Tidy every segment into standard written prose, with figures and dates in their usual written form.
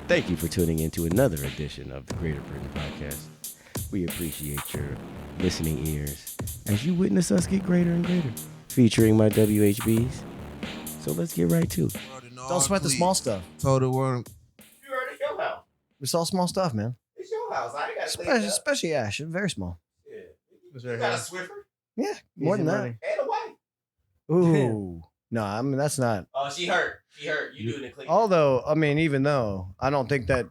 Thank you for tuning in to another edition of the Greater Britton Podcast. We appreciate your listening ears as you witness us get greater and greater, featuring my WHBs. So let's get right to it. Don't sweat the small stuff. Told the world. You heard it's your house. It's all small stuff, man. It's your house. I ain't got to Especially Ash. Very small. Yeah. Was You right got a here. Swiffer Yeah, more than that. and a wife. Ooh. No, I mean, that's not. Oh, she hurt. She hurt. You doing it clean. Although, I mean, even though, I don't think that,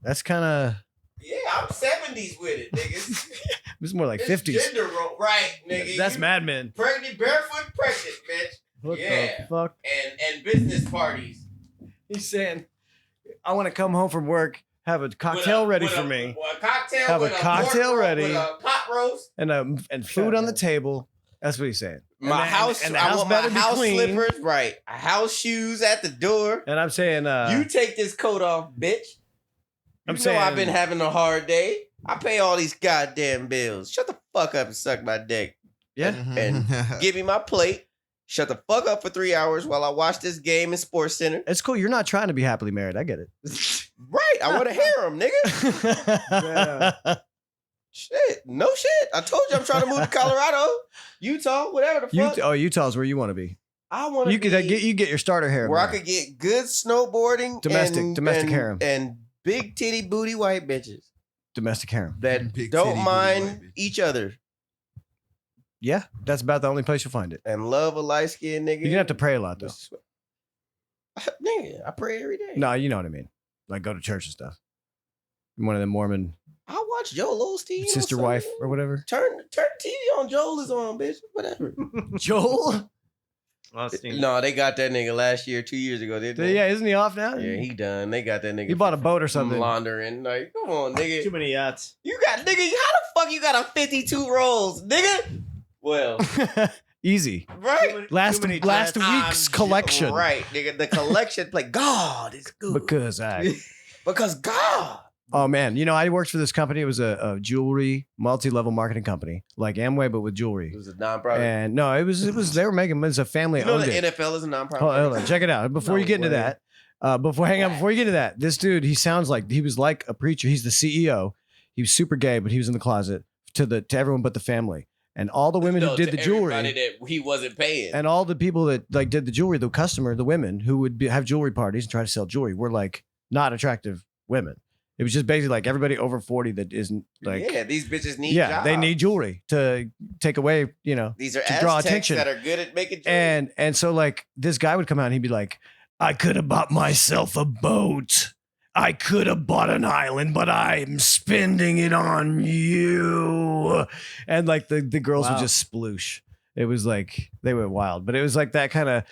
that's kind of. Yeah, I'm 70s with it, niggas. It's more like It's 50s. gender role. Right, nigga. That's You Mad Men. Pregnant, barefoot pregnant, bitch. What Yeah. the fuck? And business parties. He's saying, I want to come home from work, have a cocktail ready for me, A cocktail Have with a cocktail pork roast, ready. with a pot roast. and food on the table. That's what he's saying. My house, and the I house want my better be house clean. slippers, right? House shoes at the door. And I'm saying, You take this coat off, bitch. I'm You know saying, I've been having a hard day. I pay all these goddamn bills. Shut the fuck up and suck my dick. yeah. And give me my plate. Shut the fuck up for 3 hours while I watch this game in Sports Center. It's cool. You're not trying to be happily married. I get it. Right. I want to hear him, nigga. Shit. No shit. I told you I'm trying to move to Colorado, Utah, whatever the fuck. Utah's where you want to be. I want to You could get your starter hair. where I could get good snowboarding, Domestic harem. and big titty booty white bitches domestic harem. that Big don't titty booty mind white bitch. each other Yeah, that's about the only place you'll find it. and love a light skinned nigga. You're gonna have to pray a lot though. Nigga, I pray every day. No, you know what I mean. Like go to church and stuff. One of them Mormon I watch Joel Osteen. sister on wife Sunday. or whatever. Turn the TV on. Joel is on, bitch. Whatever. Joel? No, they got that nigga last year, 2 years ago, didn't they? Yeah, isn't he off now? Yeah, he done. They got that nigga. He bought a for boat or something. laundering. Like, come on, nigga. Too many yachts. You got, nigga, how the fuck you got a 52 rolls, nigga? Well, Easy. right? Last many week's I'm collection. Right, nigga. The collection, like, God is good. Because Because God. oh man, I worked for this company. It was a jewelry multi-level marketing company, like Amway, but with jewelry. It was a nonprofit. And no, it was they were making it was a family You know owned the it. NFL is a nonprofit. Hold on, check it out. Before No you get into way. that, before you get into that, this dude, he sounds like he was like a preacher. He's the CEO. He was super gay, but he was in the closet to everyone but the family. And all the women No, who did to the jewelry everybody that he wasn't paying. and all the people that like did the jewelry, the customer, the women who would have jewelry parties and try to sell jewelry were like not attractive women. It was just basically like everybody over 40 that isn't like yeah, these bitches need yeah, they jobs. need jewelry to take away, These are to draw Aztecs attention. that are good at making jewelry. And so like this guy would come out and he'd be like, I could have bought myself a boat. I could have bought an island, but I'm spending it on you. And like the girls would Wow. just sploosh. It was like they went wild, but it was like that kind of,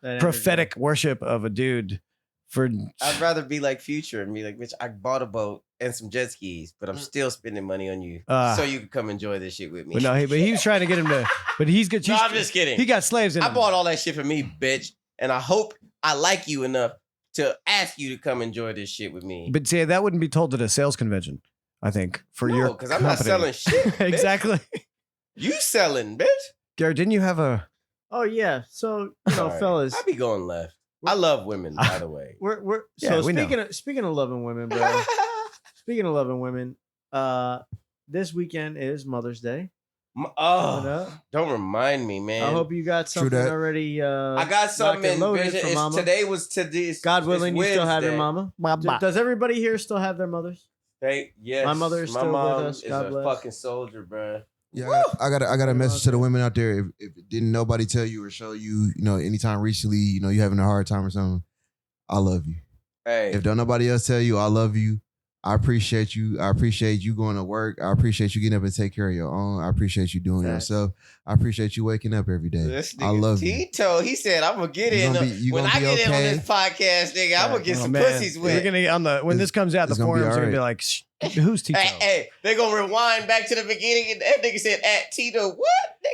That prophetic worship of a dude for I'd rather be like Future and be like, bitch, I bought a boat and some jet skis, but I'm still spending money on you. So you can come enjoy this shit with me. but no, he was trying to get him to, but he's good. No, I'm just kidding. He got slaves in I him. bought all that shit for me, bitch. And I hope I like you enough to ask you to come enjoy this shit with me. But see, that wouldn't be told at a sales convention, I think, for your because I'm not company. selling shit. Bitch. Exactly. You selling, bitch. Gary, didn't you have a Oh yeah. So Sorry. fellas, I be going left. I love women, by the way. we're Yeah, so we know. speaking of loving women, bro. Speaking of loving women, this weekend is Mother's Day. coming Oh, up. don't remind me, man. I hope you got True something that. already. I got something in loaded vision. for It's- mama. Today was today. God willing, you still have your Wednesday. mama. Does everybody here still have their mothers? Yes, My mother is still with mom us. is God a bless. fucking soldier, bro. Yeah, I got a message to the women out there. If didn't nobody tell you or show you, anytime recently, you having a hard time or something, I love you. Hey, If don't nobody else tell you, I love you. I appreciate you. I appreciate you going to work. I appreciate you getting up and take care of your own. I appreciate you doing Facts. yourself. I appreciate you waking up every day. this I nigga love you. Tito, he said, "I'm gonna get You in. gonna be- you When gonna I be get in on okay. this podcast, nigga, I'm gonna get Oh, some man. pussies We're with." gonna when this comes out, the it's gonna be forums are gonna be alright. like, who's Tito? Hey, they gonna rewind back to the beginning, and that nigga said, "At Tito, what?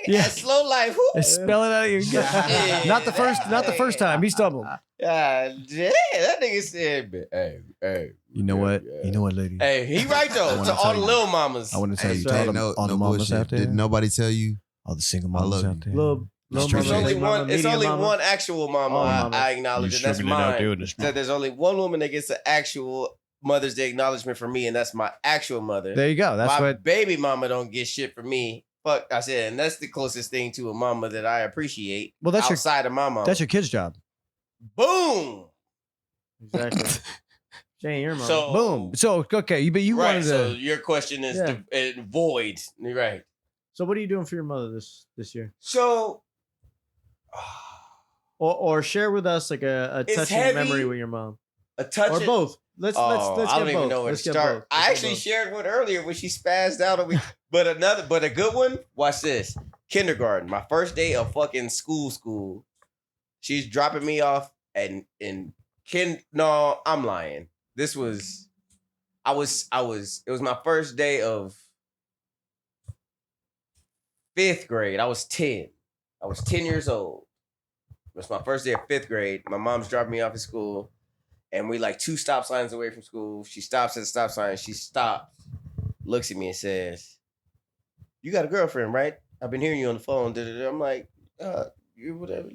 Nigga, Yeah. at Slow Life, who?" Spell it out of your Yeah. Not the first time. He stumbled. Damn, that nigga said, "Hey, You know what? yeah. You know what, lady? Hey, he right I though. wanna To all tell the you. little mamas. I want to tell Hey, you, to all the, no all the mamas bullshit. out there, Did nobody tell you? all the single I mamas love out you. there. Little Little It's It's mama, only big mama, one. It's medium only mama. one actual mama. All mamas. I acknowledge, and that's mine. So there's only one woman that gets an actual Mother's Day acknowledgement from me, and that's my actual mother. There you go. That's my what. baby mama don't get shit from me. Fuck, I said, and that's the closest thing to a mama that I appreciate. Well, that's your outside of my mama. that's your kid's job. Boom. Exactly. She ain't your mama. So Boom. So okay, but you right. wanted So to. your question is Yeah. void. Right. So what are you doing for your mother this year? So. Or share with us like a It's touching heavy. memory with your mom, A touch or both. Let's I get don't even both. know where Let's to get start. both. I Let's actually get both. shared one earlier when she spazzed out on me. But a good one. Watch this. Kindergarten. My first day of fucking school. She's dropping me off in No, I'm lying. This was. It was my first day of 5th grade. I was 10. I was 10 years old. It was my first day of 5th grade. My mom's dropping me off at school. And we like 2 stop signs away from school. She stops at the stop sign. She stops, looks at me and says, "You got a girlfriend, right? I've been hearing you on the phone." I'm like, you whatever.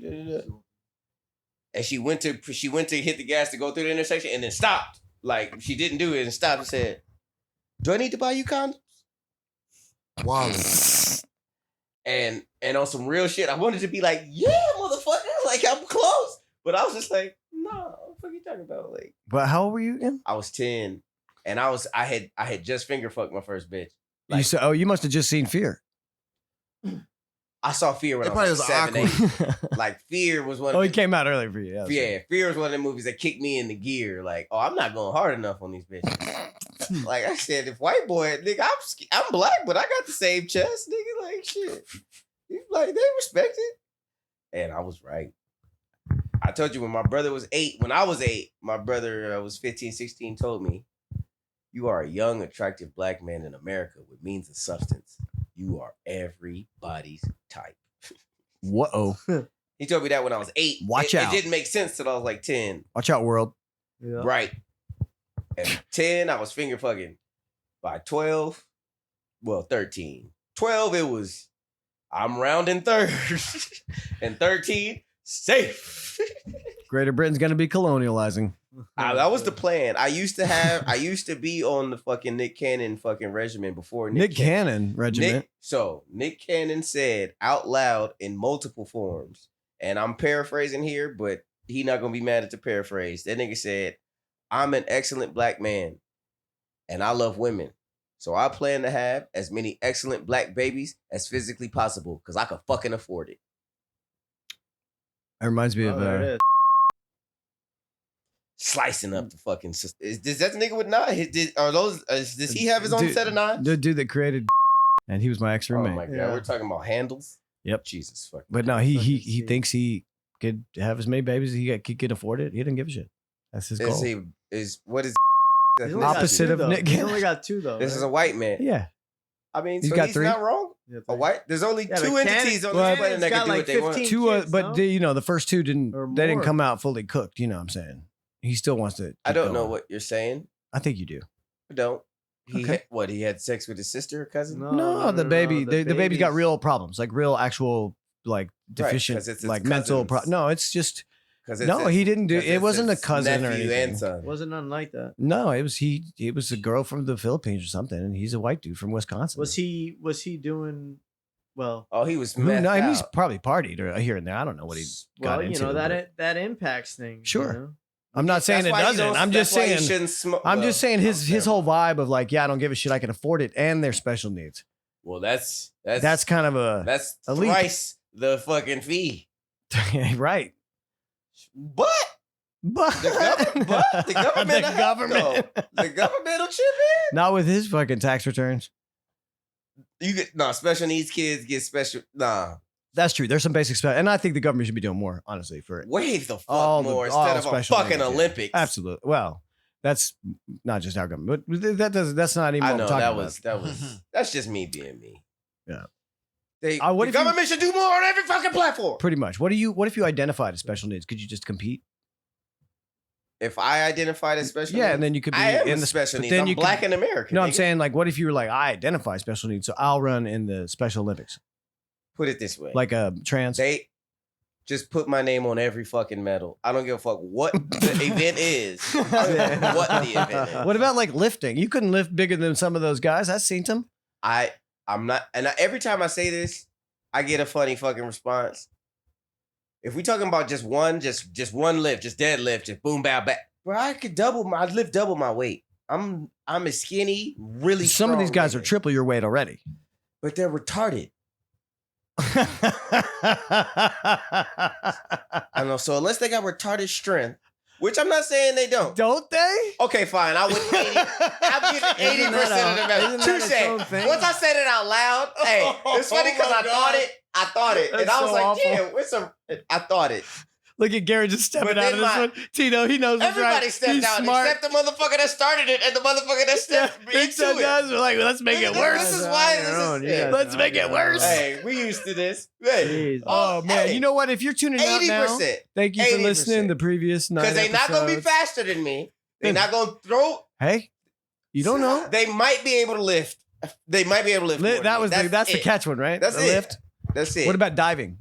And she went to hit the gas to go through the intersection and then stopped. Like she didn't do it and stopped and said, "Do I need to buy you condoms?" Wallace. And on some real shit, I wanted to be like, "Yeah, motherfucker, like I'm close," but I was just like, "No, what the fuck you talking about?" Like, But how old were you again? I was 10, and I had just finger fucked my first bitch. You said, oh, you must have just seen Fear. I saw Fear when It I was like probably 7, was 8. Like Fear was one. Oh, Of he the, came out earlier for you. yeah, Fear was one of the movies that kicked me into gear. Like, oh, I'm not going hard enough on these bitches. Like I said, if white boy, nigga, I'm black, but I got the same chest, nigga. Like shit, like they respect it, and I was right. I told you when my brother was 8, when I was 8, my brother was 15, 16, told me, "You are a young, attractive black man in America with means and substance. You are everybody's type." Whoa. He told me that when I was 8. Watch out. It didn't make sense till I was like 10. Watch out, world. Yeah. Right. At 10, I was finger fucking. By 12, well, 13. 12, it was, I'm rounding third. And 13, safe. Greater Britain's going to be colonializing. That was the plan. I used to be on the fucking Nick Cannon fucking regimen before Nick Cannon regiment. Nick Cannon said out loud in multiple forms, and I'm paraphrasing here, but he not gonna be mad at the paraphrase. That nigga said, "I'm an excellent black man, and I love women. So I plan to have as many excellent black babies as physically possible, because I can fucking afford it." It reminds me Oh, of there it is. Slicing up the fucking. Is that the nigga with 9? Does he have his own set of 9? the dude that created, and he was my ex Oh roommate. my god, Yeah. we're talking about handles. Yep. Jesus fuck. But no, he Fucking see. thinks he could have as many babies as he could afford it. He didn't give a shit. That's his goal. What is He's only got Opposite 2, of though. Nick He's Cannon. only got 2 though. this is a right? white man. Yeah. I mean, He's so got he's 3. not wrong. Yeah, A white. There's only Yeah, 2 but entities on Well, this planet that Cannon's can do got what they like want. 15 Two, kids, but no? the first 2 didn't. Or They didn't more. come out fully cooked. You know what I'm saying? He still wants to. I keep don't know going. what you're saying. I think you do. I don't. He Okay. he had sex with his sister or cousin? No, the baby. The baby's got real problems, like real actual like deficient, 'cause it's his like mental. cousins. No, it's just Because no. He didn't do. It wasn't a cousin or nephew anything. and son. Wasn't nothing like that. No, it was he. It was a girl from the Philippines or something, and he's a white dude from Wisconsin. Was he doing well? Oh, he was No, methed I mean, he's out. probably partied or here and there. I don't know what he got Well, into. you know but that impacts things. Sure. You know? I'm not saying That's it why you doesn't. don't- I'm just that's why you saying. shouldn't smoke. I'm well, just saying his never whole mind. vibe of like, yeah, I don't give a shit. I can afford it, and they're special needs. Well, that's That's kind of a that's elite. thrice the fucking fee. right. But But the government, the government. the government will chip Not with his fucking tax returns. in. You get special needs kids get special. Nah, That's true. There's some basic stuff, and I think the government should be doing more, honestly, for it. way the fuck All the- more all instead of a special fucking needs, yeah. Olympics. Absolutely. Well, that's not just our government, but that's not even I what know I'm talking that about. was that's just me being me. Yeah. The What if you- government should do more on every fucking platform. Pretty much. What if you identified as special needs? Could you just compete? If I identified as special, Yeah, needs, and then you could be I am in a the special but needs. then I'm you could- black and American. No, I'm nigga. saying like, what if you were like, I identify special needs, so I'll run in the Special Olympics. put it this way. Like a trans. They just put my name on every fucking medal. I don't give a fuck what the event is. I don't give a fuck what the event is. What about like lifting? You couldn't lift bigger than some of those guys. I've seen them. I'm not, and every time I say this, I get a funny fucking response. If we talking about just one lift, just deadlift, just boom, bow, back, bro, I'd lift double my weight. I'm a skinny, really. Some of these strong guys are nigga, triple your weight already. but they're retarded. I know. So unless they got retarded strength, which I'm not saying they don't. Don't they? Okay, fine. I'm giving 80% of the Isn't that its own message. thing? Once I said it out loud, hey, it's funny because I thought it, and That's I was so like, awful. yeah, I thought it. Look at Garrett just stepping But out then of this one. Tino, he knows what's right. Everybody stepped He's out smart. except the motherfucker that started it and the motherfucker that stepped into Sometimes it. we're like, let's make it This worse. is why this is. Let's make it worse. Hey, we used to this. Hey, Jeez. Oh man, hey, you know what? If you're tuning out now, 80%. thank you for 80%. listening. The previous 9 Because they're not gonna be episodes. faster than me. They're not gonna throw. Hey, you don't know. They might be able to lift. They might be able to lift. more That than was me. that's the it. catch one, right? That's the it. lift. That's it. What about diving?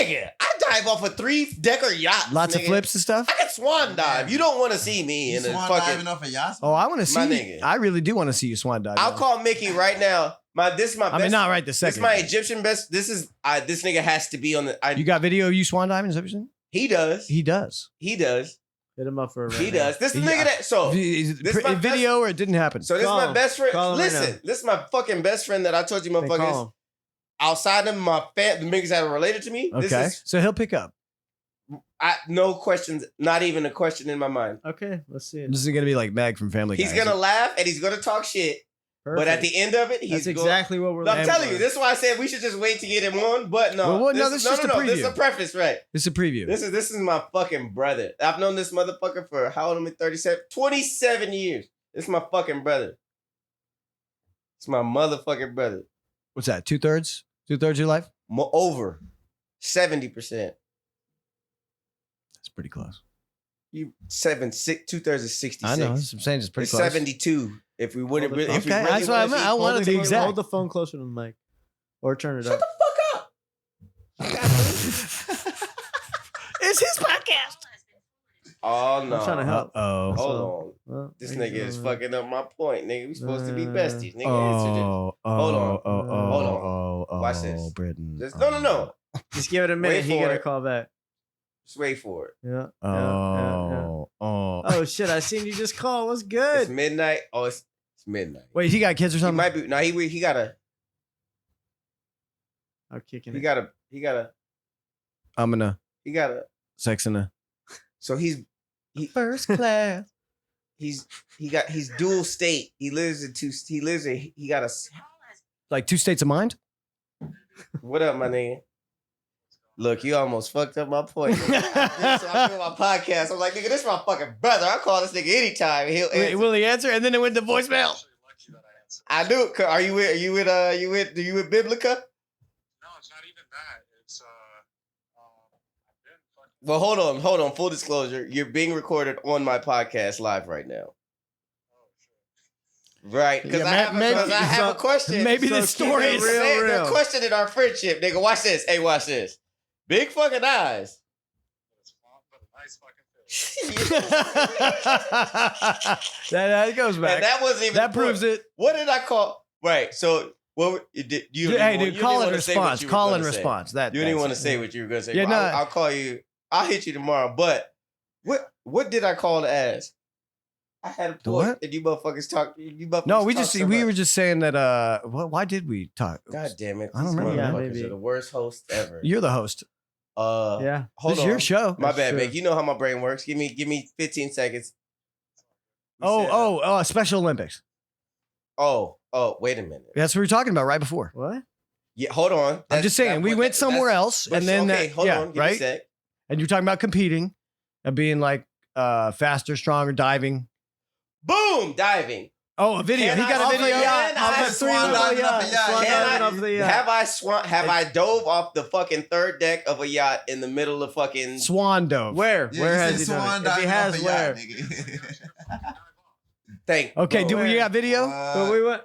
Nigga, I dive off a 3-decker yacht. Lots of nigga. flips and stuff. I can swan dive. You don't want to see me You in a swan fucking. diving off a yacht? Oh, I want to see. My nigga. I really do want to see you swan dive. I'll now. call Mickey right now. This is my. I best, mean, not right this This is second. my Egyptian best. This is. This nigga has to be on the. You got video of you swan diving? Is that what you're saying? He does. He does. He does. Hit him up for a He right does. This is the Yeah. nigga that. So. Is this it is my video or it didn't happen? So this Call is my him. best friend. Call him right Listen, now. this is my fucking best friend that I told you, Hey, call motherfuckers. him. Outside of my the niggas that are related to me. This Okay, is so he'll pick up. no questions. Not even a question in my mind. Okay, let's see it. This is gonna be like Meg from Family Guy. He's gonna laugh and he's gonna talk shit. But at the end of it, he's that's going. exactly what we're No, I'm looking telling for. you, this is why I said we should just wait to get him on. But no, Well, no, this is just a This is preview. a preface, right? This is a preview. This is my fucking brother. I've known this motherfucker for how old am I? 37, 27 years. This is my fucking brother. It's my motherfucking brother. What's that? 2/3? 2/3 of your life? Over 70%. That's pretty close. You 2/3 is 66. I know. I'm saying it's pretty It's close. 72. If we wouldn't Hold it- really, if we Okay, really that's what I wanna meant. see- I wanted Hold the the, exact. hold the phone closer to the mic, or turn it Shut up. the fuck up. It's his podcast. Oh no. I'm trying to help. Oh. Hold on. Well, This thank nigga you is very much. fucking up my point, nigga. We supposed to be Uh, besties, nigga. Answer this. Oh, Hold on. Hold on. Oh, Watch this. Britton. Just, no. Just give it a minute. Wait He for gonna it. call back. Just wait for it. Yeah. Oh, oh. Oh shit! I seen you just call. What's It's good? midnight. Oh, it's midnight. Wait, he got kids or He something? might be. No, he gotta. I'm kicking He it. gotta. I'm gonna He gotta. sex in a So he's first class. he's dual state. He lives in. He got a. Like 2 states of mind? What up, my nigga? Look, you almost fucked up my point. Nigga. So I feel my podcast. I'm like, nigga, this is my fucking brother. I call this nigga anytime. He'll answer. Will he answer? And then it went to voicemail. I do. Are you with Biblica? No, it's not even that. It's I've been fucking. Well, hold on. Full disclosure, you're being recorded on my podcast live right now. Oh shit. Right? Because Yeah, I have a question. Maybe the keep story it is real. They're questioning our friendship, nigga. Watch this. Hey, watch this. Big fucking eyes. But it's fun, but a nice fucking fish. that goes back. And that wasn't even. That the point. proves it. What did I call? Right. So what did you? Hey, dude, call and response. Call and response. That You didn't that's want to it. say what you were gonna say. Yeah, But no. I'll call you. I'll hit you tomorrow. But what did I call to ask? I had a point, what? and you motherfuckers talk. You motherfuckers No, we talk just so we much. were just saying that. Why did we talk? God damn it! I don't These remember. Yeah, motherfuckers maybe. are the worst hosts ever. You're the host. Yeah. Hold This is on. your show. My That's bad, true. Meg. You know how my brain works. Give me 15 seconds. We said- Special Olympics. Oh, wait a minute. That's what we were talking about right before. What? Yeah, hold on. I'm just saying, we went somewhere else, and then okay, hold on. Give me a right? sec. And you're talking about competing and being like faster, stronger, diving. Boom, diving. Oh, a video. Can He I- got a off video. the yacht? Off I the swan 3 little diving off yacht. the yacht. Swan Can diving I- off the yacht. Have I dove off the fucking third deck of a yacht in the middle of fucking? Swan dove. Where? Yeah, Where you has said he swan done it? If he diving has, off a where? yacht, nigga. Thank. Okay, bro. do we got video? But we went.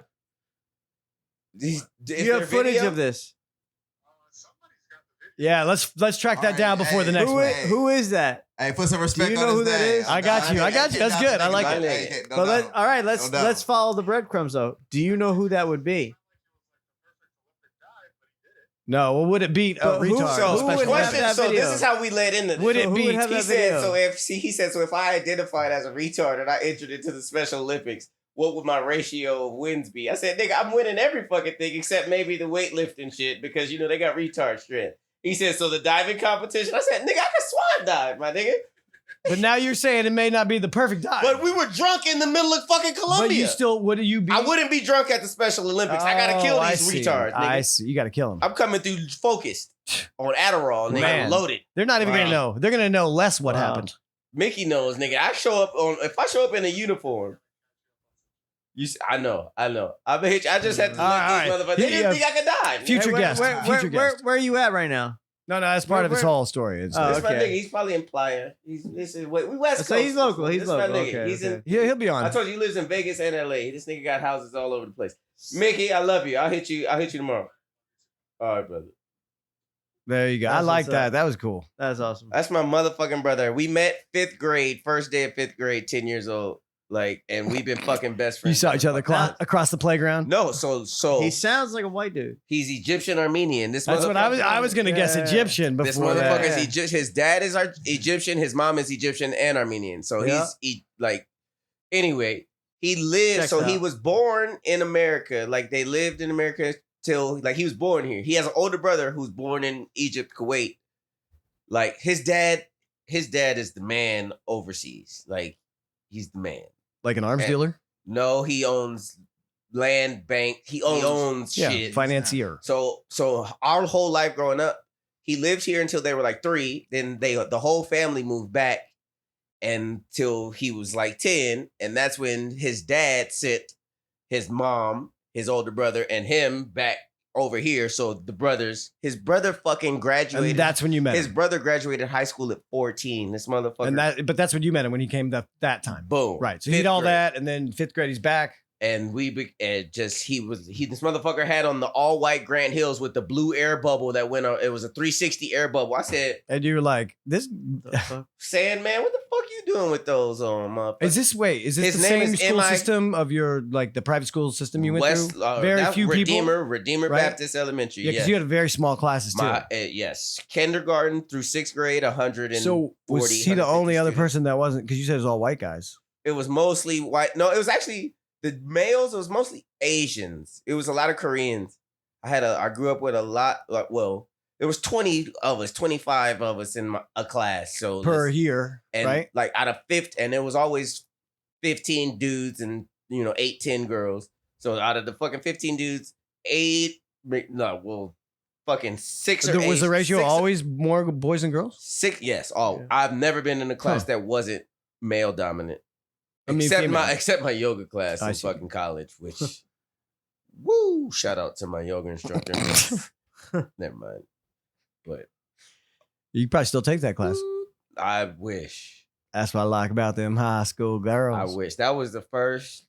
Is You have there footage video? of this. Yeah, let's track that All right, down before the hey, next Who one. is, who is that? Hey, put some respect you on know his who that name. is? I got you. That's good. I like it. Hey, But all right, let's follow the breadcrumbs though. Do you know who that would be? No, well, would it beat a But who- retard? So, who would have question, that so video? this is how we led into this. Would So it who beat? would have He that said, video? he said, so if I identified as a retard and I entered into the Special Olympics, what would my ratio of wins be? I said, nigga, I'm winning every fucking thing except maybe the weightlifting shit because, you know, they got retard strength. He said, so the diving competition? I said, nigga, I can swan dive, my nigga. But now you're saying it may not be the perfect dive. But we were drunk in the middle of fucking Colombia. But you still, would you be? I wouldn't be drunk at the Special Olympics. I gotta kill Oh, these see. retards, nigga. I see. You got to kill them. I'm coming through focused on Adderall, nigga, Man. loaded. They're not even Right. gonna know. They're gonna know less what Wow. happened. Mickey knows, nigga. If I show up in a uniform, I know. I bet I just had to All let right, these all right. motherfuckers. They Yeah, didn't think I could dive. Future Hey, guest. Future guest. Where are you at right now? No, that's part of his where- whole story. It's, Oh, This my okay. nigga. He's probably in Playa. This is we West So Coast. he's local. He's This my local. nigga. Okay, He's okay. in. he'll be on. I told you he lives in Vegas and LA. This nigga got houses all over the place. Mickey, I love you. I'll hit you tomorrow. All right, brother. There you go. I That's like what's that. up. That was cool. That's awesome. That's my motherfucking brother. We met 5th grade, first day of 5th grade, 10 years old. Like, and we've been fucking best You friends. saw each other across the playground. No, so He sounds like a white dude. he's Egyptian Armenian. This That's what I was gonna guess Yeah. Egyptian This before motherfucker that. is Egyptian. His dad is Egyptian. His mom is Egyptian and Armenian. So Yeah. anyway, he lived. Checks so he out. was born in America. Like they lived in America till like he was born here. He has an older brother who's born in Egypt, Kuwait. Like his dad is the man overseas. Like he's the man. Like an arms And- dealer. No, he owns land bank. He owns Yeah, shit. financier. So our whole life growing up, he lived here until they were like 3. Then the whole family moved back until he was like 10, and that's when his dad sent his mom, his older brother, and him back over here. So his brother fucking graduated. And that's when you met his him. brother graduated high school at 14. This motherfucker. But that's when you met him when he came that time. boom. Right. So he did 5th all grade. that, and then 5th grade he's back. And this motherfucker had on the all white Grant Hills with the blue air bubble that went on. It was a 360 air bubble. I said, And you were like, "This The fuck? Sandman, what the fuck you doing with those on, motherfucker? is this His the name same is school MI system of your like the private school system you went through? Very that few Redeemer right? Baptist Elementary. Yeah, because yes. you had very small classes too. Yes, kindergarten through 6th grade, 140. So was he the 150 only other students. person that wasn't? Because you said it was all white guys. It was mostly white. No, it was actually the males. It was mostly Asians. It was a lot of Koreans. I grew up with a lot. There was 20 of us, 25 of us in a class. So Per year, and right? like out of 50, and there was always 15 dudes and 8, 10 girls. So out of the fucking 15 dudes, 6 or 8. Was the ratio 6 always more boys than girls? 6? Yes. Oh, Yeah. I've never been in a class Huh. that wasn't male dominant. I mean, except female. my yoga class I in see. fucking college, which woo, shout out to my yoga instructor. Never mind. But You probably still take that class. I wish. That's what I like about them high school I girls. wish. That was the first.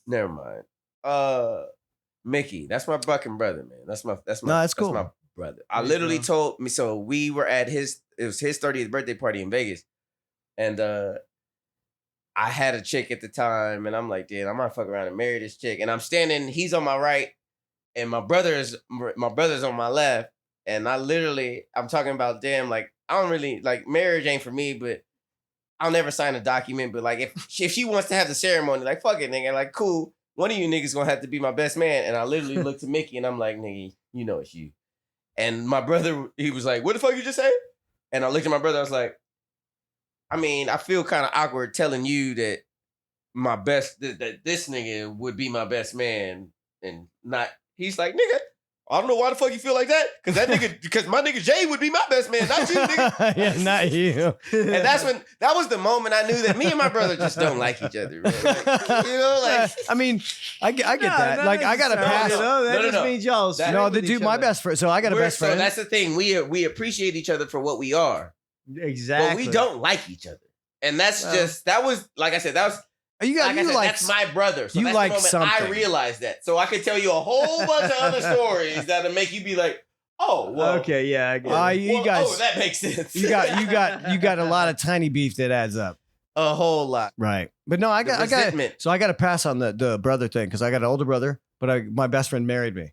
Never mind. Mickey, that's my fucking brother, man. That's my No, that's cool. my brother. I There you literally go. told me, so we were at it was his 30th birthday party in Vegas. And I had a chick at the time, and I'm like, damn, I'm gonna fuck around and marry this chick. And I'm standing, he's on my right, and my brother's on my left. And I'm talking about, damn, like, I don't really, like, marriage ain't for me, but I'll never sign a document. But, like, if she wants to have the ceremony, like, fuck it, nigga. Like, cool. One of you niggas gonna have to be my best man. And I literally looked to Mickey, and I'm like, nigga, you know it's you. And my brother, he was like, what the fuck you just say? And I looked at my brother, I was like, I mean, I feel kind of awkward telling you that that this nigga would be my best man and not. He's like, nigga, I don't know why the fuck you feel like that. Because my nigga Jay would be my best man, not you, nigga. Yeah, not you. And that was the moment I knew that me and my brother just don't like each other. Man. Like, like I mean, I get that. Like, I got a pass. That No. just means y'all. That- No, with the dude, each my other. best friend. So I got a best so friend. that's the thing. We appreciate each other for what we are, Exactly. but we don't like each other. And that's Well. that was like I said, that was. you got Like I you said, like that's my brother. So you that's like the moment I something. realized that. So I could tell you a whole bunch of other stories that'll make you be like, Oh, well. Okay, yeah, I get it. You Well, guys, oh, that makes sense. you got a lot of tiny beef that adds up. a whole lot. Right. But no, I The got resentment. so I got to pass on the brother thing because I got an older brother, but my best friend married me.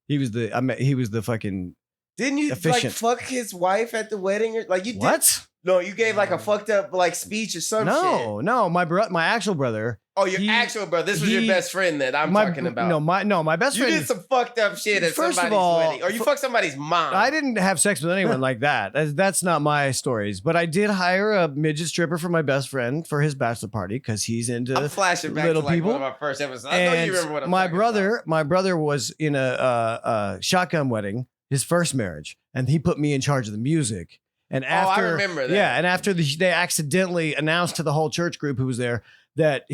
He was the fucking Didn't you Efficient. like fuck his wife at the wedding? Or, like you did? what? No, you gave like a fucked up like speech or some shit. No, my actual brother. Oh, your He- actual brother. This was he- your best friend that I'm my, talking about. my best you friend. did some fucked up shit at First of somebody's all, wedding. Or you fucked somebody's mom. I didn't have sex with anyone like that. That's not my stories. But I did hire a midget stripper for my best friend for his bachelor party because he's into I'm flashing back little to like people. one of our first episodes. I know you remember what I'm my talking brother, about. my brother was in a shotgun wedding, his first marriage, and he put me in charge of the music. And after, I remember that. Yeah, and after they accidentally announced to the whole church group who was there that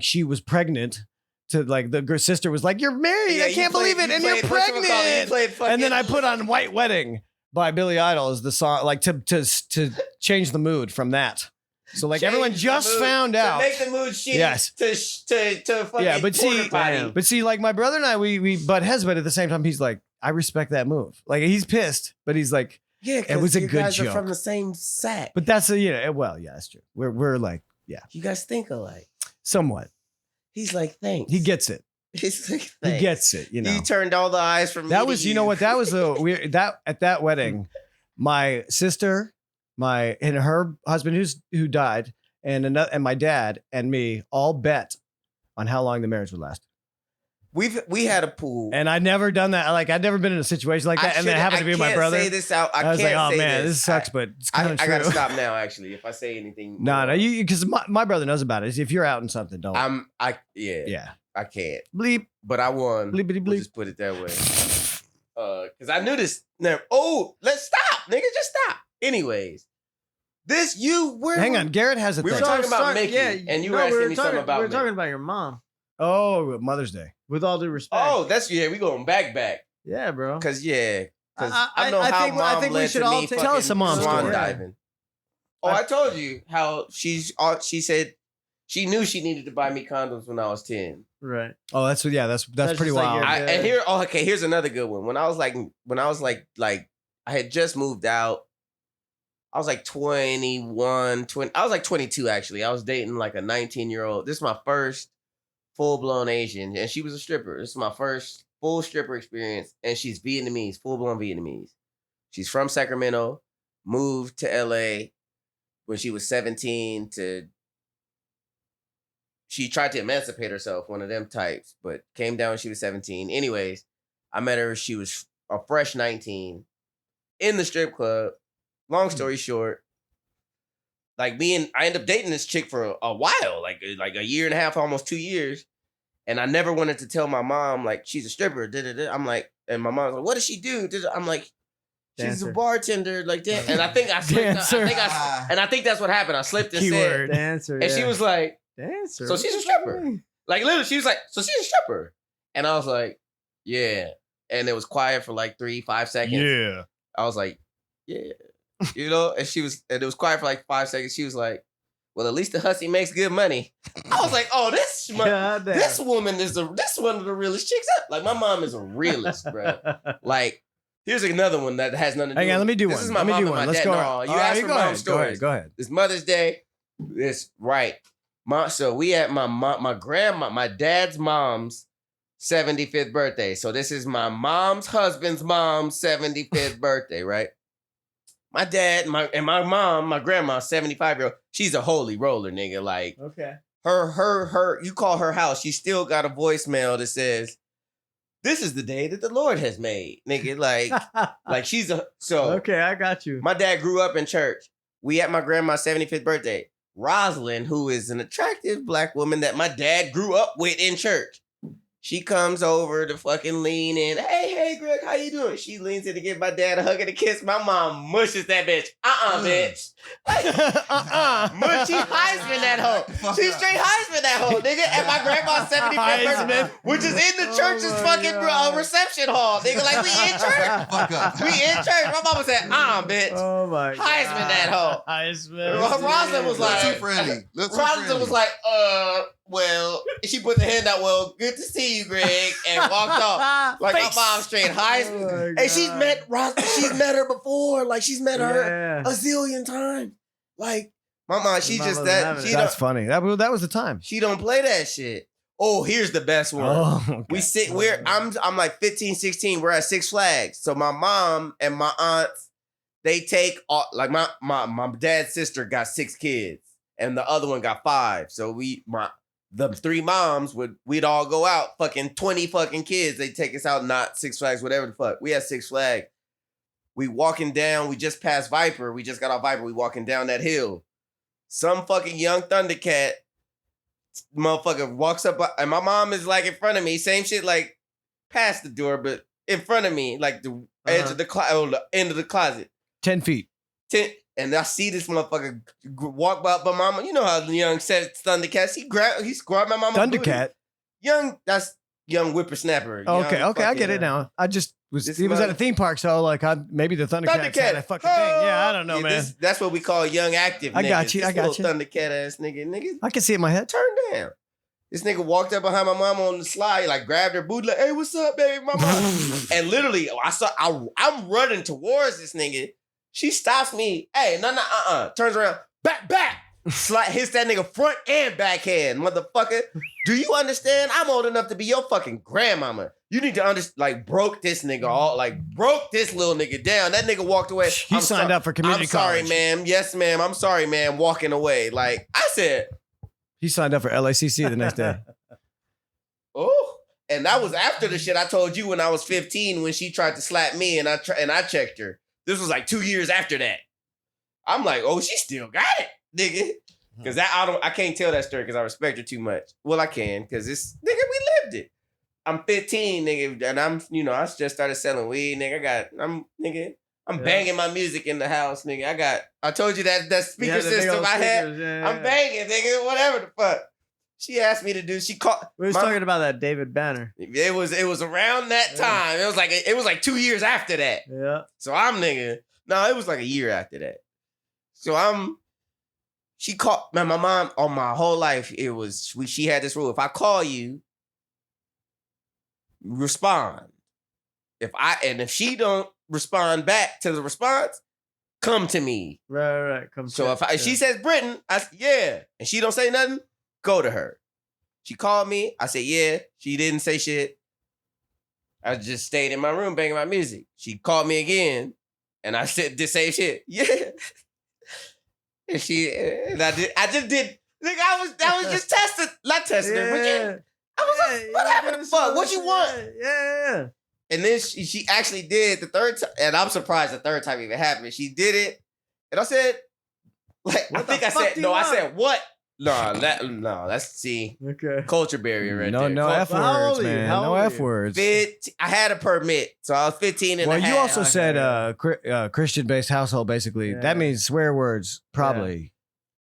she was pregnant. To like the sister was like, "You're married! Yeah, I you can't played- believe it, you and played- you're whatchamacallit, you pregnant!" played fucking- And then I put on "White Wedding" by Billy Idol as the song, like to change the mood from that. So like Change everyone the just mood, found out. to make the mood shitty. Yes. To fucking Yeah, but see- porta potty. Damn. But see, like my brother and I, we butt heads, but at the same time, he's like, I respect that move. Like he's pissed, but he's like, Yeah, It was a you good guys joke. are from the same sack. but that's well, yeah, that's true. We're like, yeah, You guys think alike. somewhat. He's like, thanks. He gets it. He's like, He thanks. gets it. You know. He turned all the eyes from me That to was, you know what? That was at that wedding, my sister, and her husband who died, and my dad and me all bet on how long the marriage would last. We had a pool. And I'd never done that. Like I'd never been in a situation like that. And then it happened to be my brother. I can't say this out. I was like, can't oh say man, this sucks, but it's kind of I true. gotta stop now. Actually, if I say anything, No, you because my brother knows about it. If you're out in something, don't. Yeah, I can't. Bleep. But I won. Bleepity We'll bleep. just put it that way. Because I knew this. Never. Oh, let's stop, nigga. Just stop. Anyways, Hang on, Garrett has a We were thing. talking about Mickey, and you were asking me something about We were Mickey. talking about your mom. Oh, Mother's Day. With all due respect. Oh, that's we going back. yeah, bro. Cause I I- know I how think- I mom think we led should to all me take- Tell us a fucking mom swan story. diving. Oh, I told you how she said she knew she needed to buy me condoms when I was 10. Right. Oh, that's pretty That's pretty just like wild. your- And here's another good one. When I was like I had just moved out. I was like 21, I was like 22 actually. I was dating like a 19-year-old. This is my first full-blown Asian, and she was a stripper. This is my first full stripper experience, and she's Vietnamese, full-blown Vietnamese. She's from Sacramento, moved to LA when she was 17 she tried to emancipate herself, one of them types, but came down when she was 17. Anyways, I met her. She was a fresh 19 in the strip club. Long story short, like I ended up dating this chick for a while, like a year and a half, almost 2 years. And I never wanted to tell my mom, like, she's a stripper. I'm like, and my mom was like, what does she do? I'm like, she's Dancer. a bartender, like that. And I think I slipped. Dancer. I think that's what happened. I slipped and Keyword. said, Dancer. and she yeah. was like, Dancer. so she's a stripper. Like literally, she was like, so she's a stripper. And I was like, yeah. And it was quiet for like 3-5 seconds. Yeah. I was like, yeah. You know, and it was quiet for like 5 seconds. She was like, well, at least the hussy makes good money. I was like, oh, this woman is this one of the realest chicks up. Like my mom is a realist, bro. Like, here's another one that has nothing to do. Hang on, let me do this one. Is my Let me mom do and one. my Let's dad. go. No, you asked for go mom ahead. stories. Go ahead. It's Mother's Day. It's right. So we at my dad's mom's 75th birthday. So this is my mom's husband's mom's 75th birthday, right? My dad, my mom, my grandma, 75-year-old, she's a holy roller, nigga. Like Okay. her, you call her house, she still got a voicemail that says, this is the day that the Lord has made, nigga. Like she's Okay, I got you. my dad grew up in church. We at my grandma's 75th birthday. Rosalind, who is an attractive black woman that my dad grew up with in church, she comes over to fucking lean in. Hey, Greg, how you doing? She leans in to give my dad a hug and a kiss. My mom mushes that bitch. Bitch. She Heisman that hoe. She straight Heisman that hoe, nigga. At my grandma's 75th birthday, which is in the church's fucking reception hall, nigga. Like, we in church. Fuck up. We in church. My mama said, bitch. Oh my god. Heisman that hoe. Heisman. Rosalind was Little too like, friendly. Little too Rosalind friendly. was like, well, she put the hand out, well, good to see you, Greg, and walked off. Like my mom straight high. And she's met her before. Like she's met her a zillion times. Like my mom, she's just that. That's funny. That was the time. She don't play that shit. Oh, here's the best one. Oh, okay. I'm like 15, 16. We're at Six Flags. So my mom and my aunts, they take like my dad's sister got 6 kids and the other one got 5. So the 3 moms we'd all go out, fucking 20 fucking kids. They take us out, not Six Flags, whatever the fuck. We had Six Flags. We walking down, we just passed Viper. We just got off Viper. We walking down that hill. Some fucking young Thundercat motherfucker walks up, and my mom is like in front of me. Same shit, like past the door, but in front of me, like the edge of the end of the closet. 10 feet. And I see this motherfucker walk by mama. You know how young said Thundercat. He grabbed my mama. Thundercat. Young, that's young whippersnapper. Okay, I get it now. I just he was at a theme park, so like maybe the Thundercat had a fucking thing. Yeah, I don't know, man. That's what we call young active. I got you. Thundercat ass nigga. I can see it in my head. Turn down. This nigga walked up behind my mama on the slide, like grabbed her booty, like, "Hey, what's up, baby, mama?" And literally, I'm running towards this nigga. She stops me. Hey, no, turns around, back. Slide hits that nigga front and backhand, motherfucker. Do you understand? I'm old enough to be your fucking grandmama. You need to understand. Like, broke this nigga broke this little nigga down. That nigga walked away. He signed up for community college. I'm sorry, ma'am. Yes, ma'am. I'm sorry, ma'am. Walking away. Like I said, he signed up for LACC the next day. Oh, and that was after the shit I told you when I was 15 when she tried to slap me and I checked her. This was like 2 years after that. I'm like, oh, she still got it, nigga. Because I can't tell that story because I respect her too much. Well, I can because it's nigga, we lived it. I'm 15, nigga, and I just started selling weed, nigga. I'm banging my music in the house, nigga. I told you that speaker system I had. Yeah. I'm banging, nigga, whatever the fuck. She asked me to do. She called. We was talking about that David Banner. It was around that time. It was like 2 years after that. Yeah. So I'm nigga. No, it was like a year after that. So she called my mom on my whole life. She had this rule. If I call you, respond. If she don't respond back to the response, come to me. Right. Come. So if she says Britton, yeah, and she don't say nothing, go to her. She called me. I said yeah. She didn't say shit. I just stayed in my room banging my music. She called me again, and I said the same shit. Yeah. And I just did. Nigga, that was just testing. Not testing her, but yeah. I was like, what happened to fuck? What you want? Yeah. And then she actually did the third time, and I'm surprised the third time even happened. She did it, and I said, like, I said, what? That's okay. Culture barrier right there. No F words, man. No F words. I had a permit, so I was 15 and a half. Well, you also said Christian-based household, basically. Yeah. That means swear words, probably.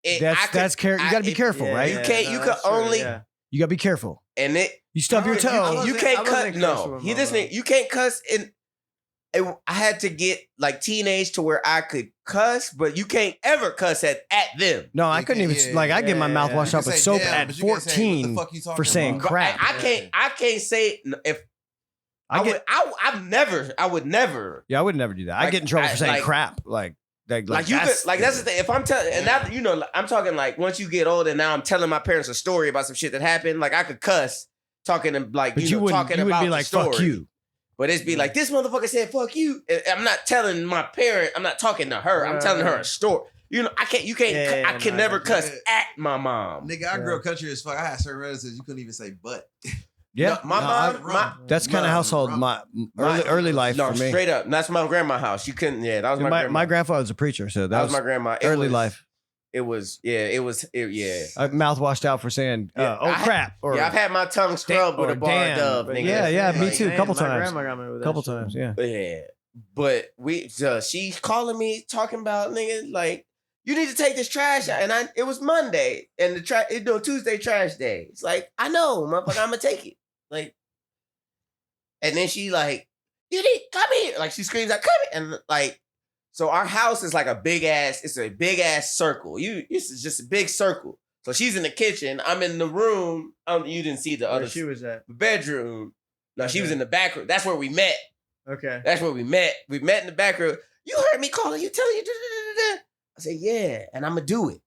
Yeah. You got to be careful, right? You can't. You can only. Yeah. You got to be careful. And you stub your toe. You can't cuss. No, you can't cuss in. I had to get like teenage to where I could cuss, but you can't ever cuss at them. No, I couldn't even I get my mouth washed out with soap at 14 for saying crap. I can't say if I would never. Yeah, I would never do that. I get in trouble for saying crap. Like you could, like that's the thing. If I'm telling, and now I'm talking like once you get older, now I'm telling my parents a story about some shit that happened. Like I could cuss talking to like but you wouldn't be like story. Fuck you. But it's be like, this motherfucker said, fuck you. I'm not telling my parent, I'm not talking to her. I'm telling her a story. I can never cuss at my mom. Nigga, I grew up country as fuck. I had certain relatives, you couldn't even say but. Yeah. My mom, that's kind of household, my early life for me. Straight up. That's my grandma's house. You couldn't, that was my grandma. My grandfather was a preacher, so that was my grandma. Early life. It was. Mouth washed out for saying, crap. Or, I've had my tongue scrubbed with a bar of Dove. Nigga. Yeah, me too. A couple times. Grandma got me with that couple shit. times, yeah. Yeah. But she's calling me, talking about, nigga, like, you need to take this trash out. And it was Monday, and Tuesday trash day. It's like, I know, motherfucker, I'm going to take it. Like, and then she like, you need, come here. Like, she screams like, come here. And like, so our house is like it's a big ass circle. It's just a big circle. So she's in the kitchen. I'm in the room. You didn't see the Where other she was at. bedroom. No, she was Okay. in the back room. That's where we met. Okay. That's where we met. We met in the back room. You heard me calling you, telling you. Da-da-da-da-da. I said, yeah, and I'm going to do it.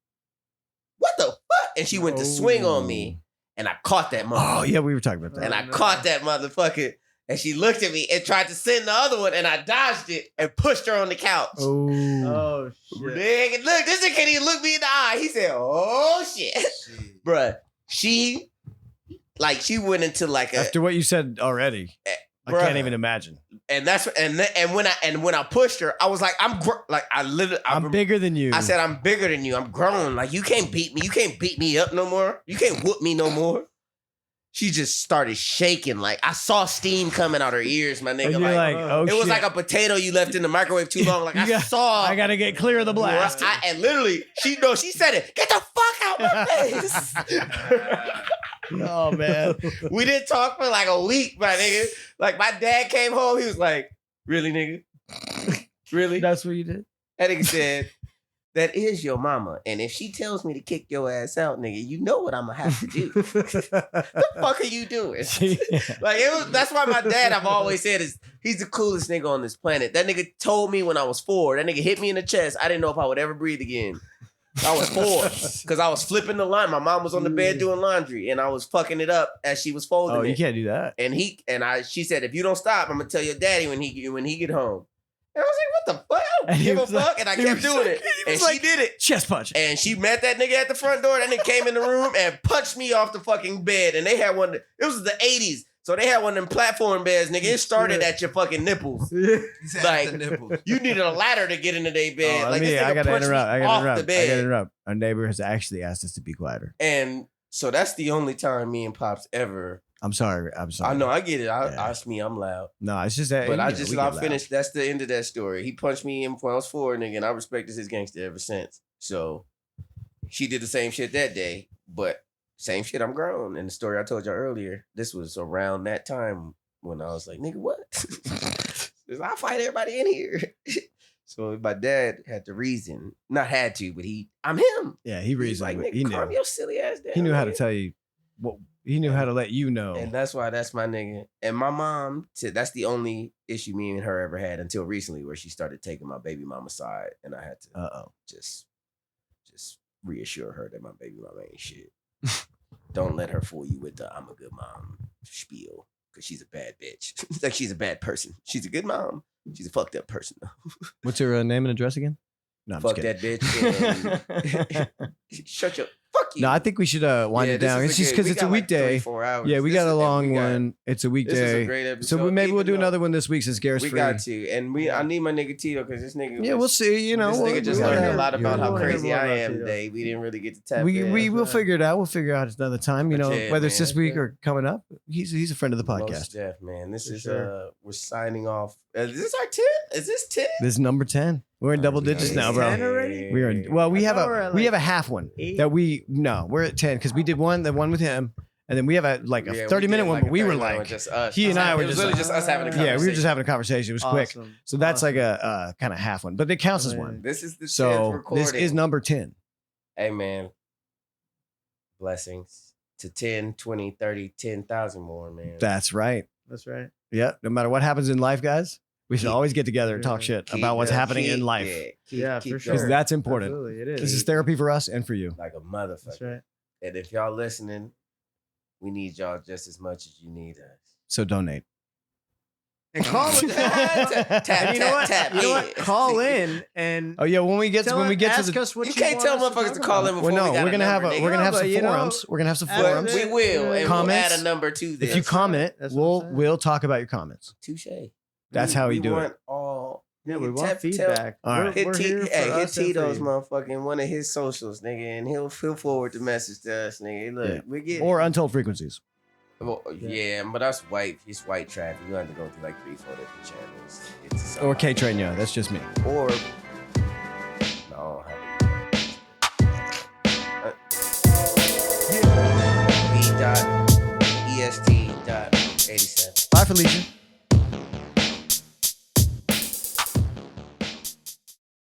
What the fuck? And she went to swing on me, and I caught that motherfucker. Oh yeah, we were talking about that. And I no. caught that motherfucker. And she looked at me and tried to send the other one, and I dodged it and pushed her on the couch. Oh shit. Nigga, look, this nigga can't even look me in the eye. He said, oh, shit. Bruh, she went into like a... After what you said already, I Bruh. can't even imagine. And that's and when I pushed her, I was like, I'm bigger than you. I said, I'm bigger than you. I'm grown. Like, you can't beat me. You can't beat me up no more. You can't whoop me no more. She just started shaking. Like, I saw steam coming out her ears, my nigga. and you're like, oh it shit. was like a potato you left in the microwave too long. Like, You got- I gotta get clear of the blast. And literally, she said it. Get the fuck out my face. Oh man. We didn't talk for like a week, my nigga. Like, my dad came home. He was like, really, nigga? Really? That's what you did. That nigga said, that is your mama. And if she tells me to kick your ass out, nigga, you know what I'm gonna have to do. The fuck are you doing? Like, that's why my dad, I've always said, he's the coolest nigga on this planet. That nigga told me when I was 4, that nigga hit me in the chest. I didn't know if I would ever breathe again. I was 4 because I was flipping the line. My mom was on the bed doing laundry and I was fucking it up as she was folding Oh, it. you can't do that. And she said, if you don't stop, I'm gonna tell your daddy when he get home. And I was like, what the fuck? I And don't he give a was like- fuck. And I he kept was doing like- it. he And was she like- did it. Chest punch. And she met that nigga at the front door. That nigga came in the room and punched me off the fucking bed. And they had one. It was the 80s. So they had one of them platform beds, nigga. It started at your fucking nipples. Like, you needed a ladder to get into their bed. Oh, Like, this I nigga gotta punched me interrupt. off the bed. Our neighbor has actually asked us to be quieter. And so that's the only time me and Pops ever. I'm sorry. I know, I get it. Yeah. Ask me, I'm loud. No, it's just that. But you I know, just, we I get loud. finished. That's the end of that story. He punched me in when I was 4, nigga, and I respected his gangster ever since. So she did the same shit that day, but same shit, I'm grown. And the story I told you earlier, this was around that time when I was like, nigga, what? I'll fight everybody in here. So my dad had the reason, not had to, but I'm him. Yeah, he He's reasoned. like, He nigga, calm knew. your silly ass down. He knew how to nigga. tell you what. He knew how to let you know. And that's why that's my nigga. And my mom, that's the only issue me and her ever had until recently, where she started taking my baby mama side, and I had to just reassure her that my baby mama ain't shit. Don't let her fool you with the "I'm a good mom" spiel, because she's a bad bitch. Like, she's a bad person. She's a good mom. She's a fucked up person though. What's her name and address again? No, I'm Fuck just kidding. that bitch. And shut your fuck you. No, I think we should wind it this down. is It's just good- because we it's a got like weekday. 3-4 hours. Yeah, we got a long one. It's a This is a weekday. great episode. So maybe we'll do even though another one this week since Garrett's We free. got to, and I need my nigga Tito, because this nigga. Yeah, was- we'll see. You know, this we'll- nigga just we'll learned have- a lot about how Yeah. crazy I am Tito. today. We didn't really get to tap We in. will figure it out. We'll figure it out another time. You But know, yeah, whether it's this man. week or coming up. He's a friend of the Most podcast. def, man. This For is sure. we're signing off. Is this our 10? Is this 10? This is number 10. We're in double digits now, bro. 10 already? We are. Well, we I have thought we're at, we like, have a half one 8. that we're at 10 because we did the one with him, and then we have a Yeah, 30-minute one, but we were 30-minute one, like, just us. he and I were It was just literally like- just us having a conversation. yeah, we were just having a conversation. It was quick. Awesome. So that's like Awesome. a kind of half one, but it counts as one. This is the 10th So recording. this is number 10. Hey, man. Blessings to 10, 20, 30, 10,000 more, man. That's right. That's right. Yeah. No matter what happens in life, guys, we should Keep- always get together and talk shit about what's happening in life Yeah, for because sure. that's important. Absolutely, it is. This is therapy for us and for you. Like a motherfucker. That's right. And if y'all listening, we need y'all just as much as you need us. So donate. And call it. Tap, And you know what? tap, You know yeah. what? Call in and Oh yeah, when we get to ask the us what You you can't want tell us to motherfuckers talk to call about. in before well, no, we got we're gonna have number, we're nigga. gonna have No, some but you know, forums. We're gonna have some after But forums. this- we will, and Comments? we'll add a number to this. If you That's comment, right. That's what I'm saying. we'll talk about your comments. Touche. That's how we do it. want all. Yeah, we nigga, want tell- feedback. All right. Hit, We're here for hit us and for Tito's you. motherfucking one of his socials, nigga, and he'll forward the message to us, nigga. Look, Yeah. we get Or untold frequencies. well, yeah, but that's white. It's white traffic. You have to go through like 3-4 different channels. to get to Or somebody. K Train, yeah, that's just me. Or no, I don't have it. V.est.87. Bye, Felicia.